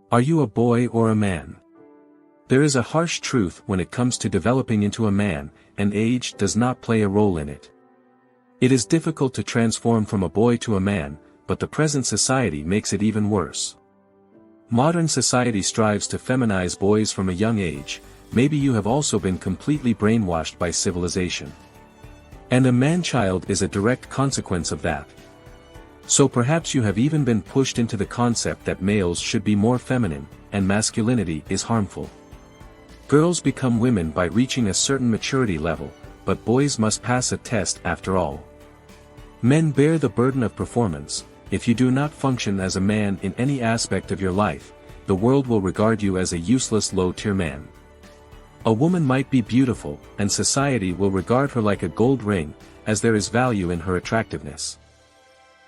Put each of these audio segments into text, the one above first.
Are you a boy or a man? There is a harsh truth when it comes to developing into a man, and age does not play a role in it. It is difficult to transform from a boy to a man, but the present society makes it even worse. Modern society strives to feminize boys from a young age. Maybe you have also been completely brainwashed by civilization. And a man-child is a direct consequence of that. So perhaps you have even been pushed into the concept that males should be more feminine, and masculinity is harmful. Girls become women by reaching a certain maturity level, but boys must pass a test after all. Men bear the burden of performance. If you do not function as a man in any aspect of your life, the world will regard you as a useless low-tier man. A woman might be beautiful, and society will regard her like a gold ring, as there is value in her attractiveness.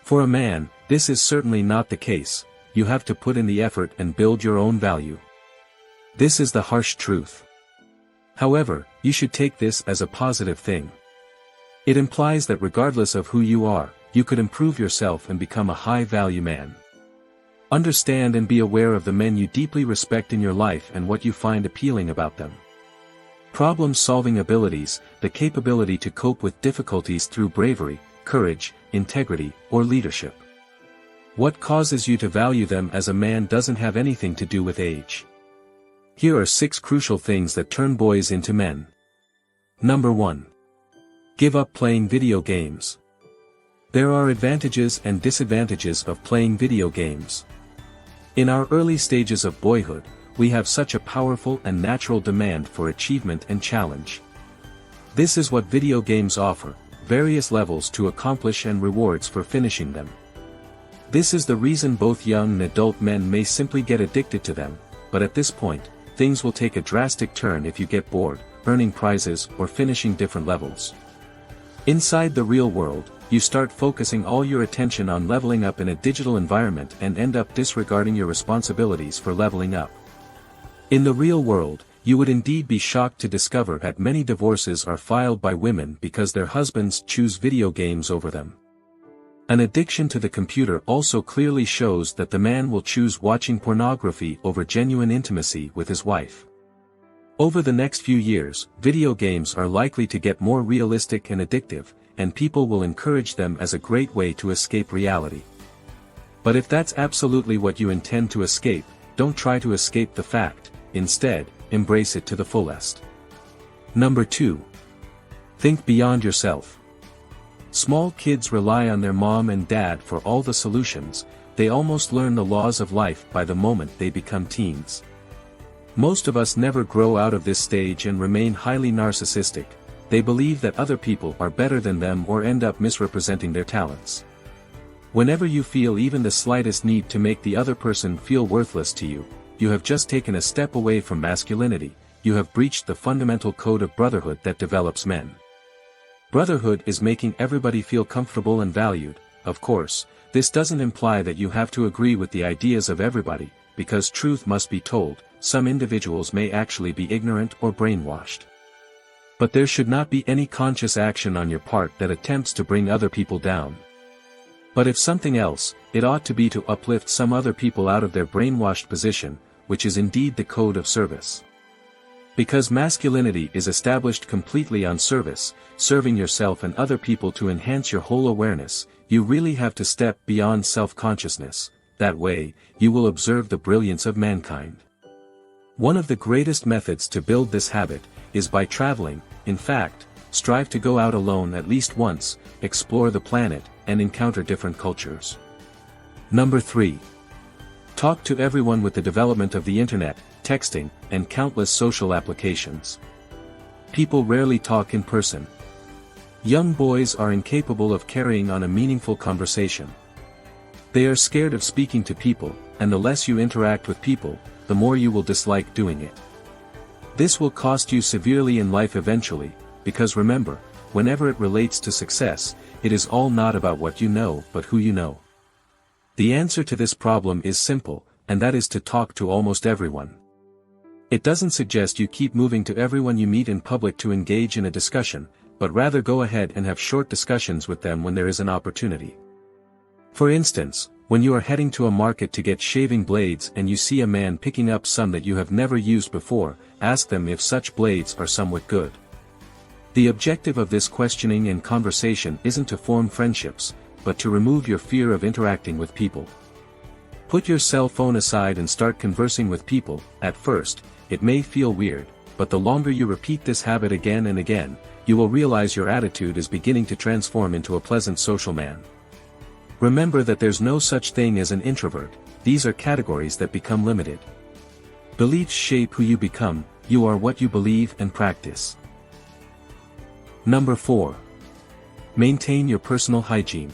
For a man, this is certainly not the case. You have to put in the effort and build your own value. This is the harsh truth. However, you should take this as a positive thing. It implies that regardless of who you are, you could improve yourself and become a high-value man. Understand and be aware of the men you deeply respect in your life and what you find appealing about them. Problem-solving abilities, the capability to cope with difficulties through bravery, courage, integrity, or leadership. What causes you to value them as a man doesn't have anything to do with age. Here are 6 crucial things that turn boys into men. Number 1. Give up playing video games. There are advantages and disadvantages of playing video games. In our early stages of boyhood, we have such a powerful and natural demand for achievement and challenge. This is what video games offer, various levels to accomplish and rewards for finishing them. This is the reason both young and adult men may simply get addicted to them, but at this point, things will take a drastic turn if you get bored, earning prizes or finishing different levels. Inside the real world, you start focusing all your attention on leveling up in a digital environment and end up disregarding your responsibilities for leveling up. In the real world, you would indeed be shocked to discover that many divorces are filed by women because their husbands choose video games over them. An addiction to the computer also clearly shows that the man will choose watching pornography over genuine intimacy with his wife. Over the next few years, video games are likely to get more realistic and addictive, and people will encourage them as a great way to escape reality. But if that's absolutely what you intend to escape, don't try to escape the fact. Instead, embrace it to the fullest. Number 2. Think beyond yourself. Small kids rely on their mom and dad for all the solutions. They almost learn the laws of life by the moment they become teens. Most of us never grow out of this stage and remain highly narcissistic. They believe that other people are better than them or end up misrepresenting their talents. Whenever you feel even the slightest need to make the other person feel worthless to you, you have just taken a step away from masculinity. You have breached the fundamental code of brotherhood that develops men. Brotherhood is making everybody feel comfortable and valued. Of course, this doesn't imply that you have to agree with the ideas of everybody, because truth must be told, some individuals may actually be ignorant or brainwashed. But there should not be any conscious action on your part that attempts to bring other people down. But if something else, it ought to be to uplift some other people out of their brainwashed position, which is indeed the code of service. Because masculinity is established completely on service, serving yourself and other people to enhance your whole awareness, you really have to step beyond self-consciousness. That way, you will observe the brilliance of mankind. One of the greatest methods to build this habit is by traveling. In fact, strive to go out alone at least once, explore the planet, and encounter different cultures. Number 3. Talk to everyone. With the development of the internet, texting, and countless social applications, people rarely talk in person. Young boys are incapable of carrying on a meaningful conversation. They are scared of speaking to people, and the less you interact with people, the more you will dislike doing it. This will cost you severely in life eventually, because remember, whenever it relates to success, it is all not about what you know but who you know. The answer to this problem is simple, and that is to talk to almost everyone. It doesn't suggest you keep moving to everyone you meet in public to engage in a discussion, but rather go ahead and have short discussions with them when there is an opportunity. For instance, When you are heading to a market to get shaving blades and you see a man picking up some that you have never used before, ask them if such blades are somewhat good. The objective of this questioning and conversation isn't to form friendships, but to remove your fear of interacting with people. Put your cell phone aside and start conversing with people. At first, it may feel weird, but the longer you repeat this habit again and again, you will realize your attitude is beginning to transform into a pleasant social man. Remember that there's no such thing as an introvert, these are categories that become limited. Beliefs shape who you become, you are what you believe and practice. Number 4. Maintain your personal hygiene.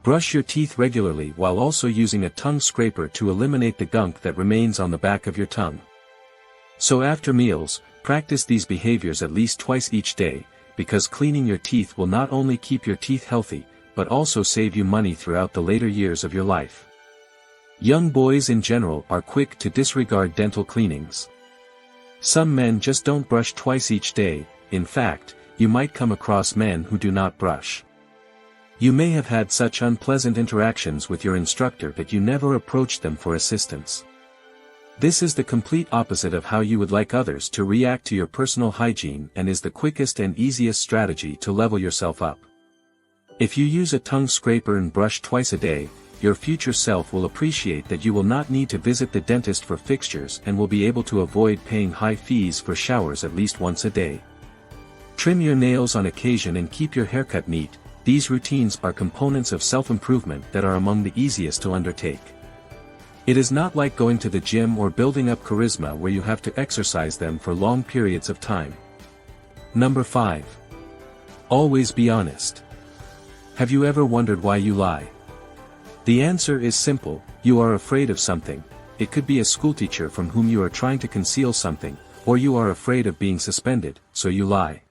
Brush your teeth regularly while also using a tongue scraper to eliminate the gunk that remains on the back of your tongue. So after meals, practice these behaviors at least twice each day, because cleaning your teeth will not only keep your teeth healthy, but also save you money throughout the later years of your life. Young boys in general are quick to disregard dental cleanings. Some men just don't brush twice each day. In fact, you might come across men who do not brush. You may have had such unpleasant interactions with your instructor that you never approached them for assistance. This is the complete opposite of how you would like others to react to your personal hygiene and is the quickest and easiest strategy to level yourself up. If you use a tongue scraper and brush twice a day, your future self will appreciate that you will not need to visit the dentist for fixtures and will be able to avoid paying high fees for showers at least once a day. Trim your nails on occasion and keep your haircut neat. These routines are components of self-improvement that are among the easiest to undertake. It is not like going to the gym or building up charisma where you have to exercise them for long periods of time. Number 5. Always be honest. Have you ever wondered why you lie? The answer is simple: you are afraid of something. It could be a schoolteacher from whom you are trying to conceal something, or you are afraid of being suspended, so you lie.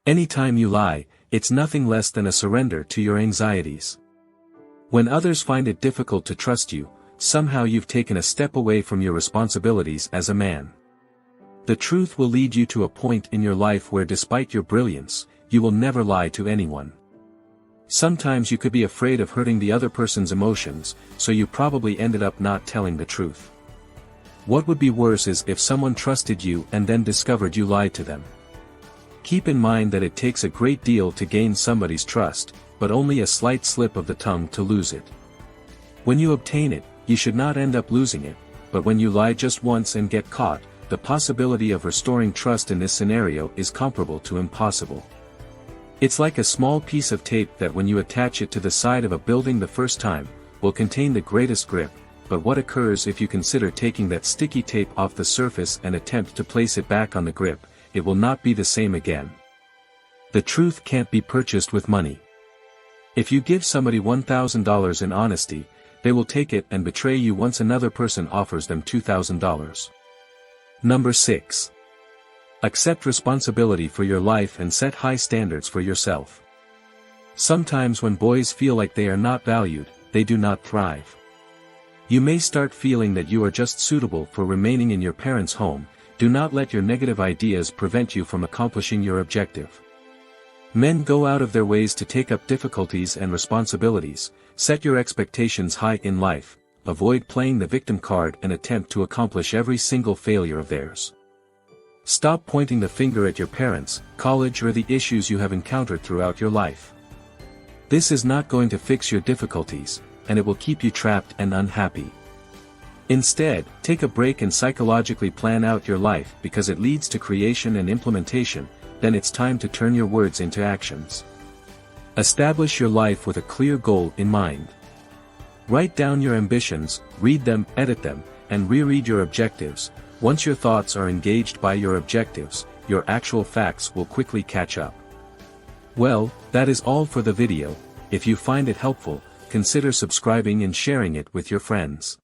Anytime you lie, it's nothing less than a surrender to your anxieties. When others find it difficult to trust you, somehow you've taken a step away from your responsibilities as a man. The truth will lead you to a point in your life where, despite your brilliance, you will never lie to anyone. Sometimes you could be afraid of hurting the other person's emotions, so you probably ended up not telling the truth. What would be worse is if someone trusted you and then discovered you lied to them. Keep in mind that it takes a great deal to gain somebody's trust, but only a slight slip of the tongue to lose it. When you obtain it, you should not end up losing it, but when you lie just once and get caught, the possibility of restoring trust in this scenario is comparable to impossible. It's like a small piece of tape that when you attach it to the side of a building the first time, will contain the greatest grip, but what occurs if you consider taking that sticky tape off the surface and attempt to place it back on the grip? It will not be the same again. The truth can't be purchased with money. If you give somebody $1,000 in honesty, they will take it and betray you once another person offers them $2,000. Number 6. Accept responsibility for your life and set high standards for yourself. Sometimes when boys feel like they are not valued, they do not thrive. You may start feeling that you are just suitable for remaining in your parents' home. Do not let your negative ideas prevent you from accomplishing your objective. Men go out of their ways to take up difficulties and responsibilities. Set your expectations high in life. Avoid playing the victim card and attempt to accomplish every single failure of theirs. Stop pointing the finger at your parents, college, or the issues you have encountered throughout your life. This is not going to fix your difficulties, and it will keep you trapped and unhappy. Instead, take a break and psychologically plan out your life, because it leads to creation and implementation. Then it's time to turn your words into actions. Establish your life with a clear goal in mind. Write down your ambitions, read them, edit them, and reread your objectives. Once your thoughts are engaged by your objectives, your actual facts will quickly catch up. Well, that is all for the video. If you find it helpful, consider subscribing and sharing it with your friends.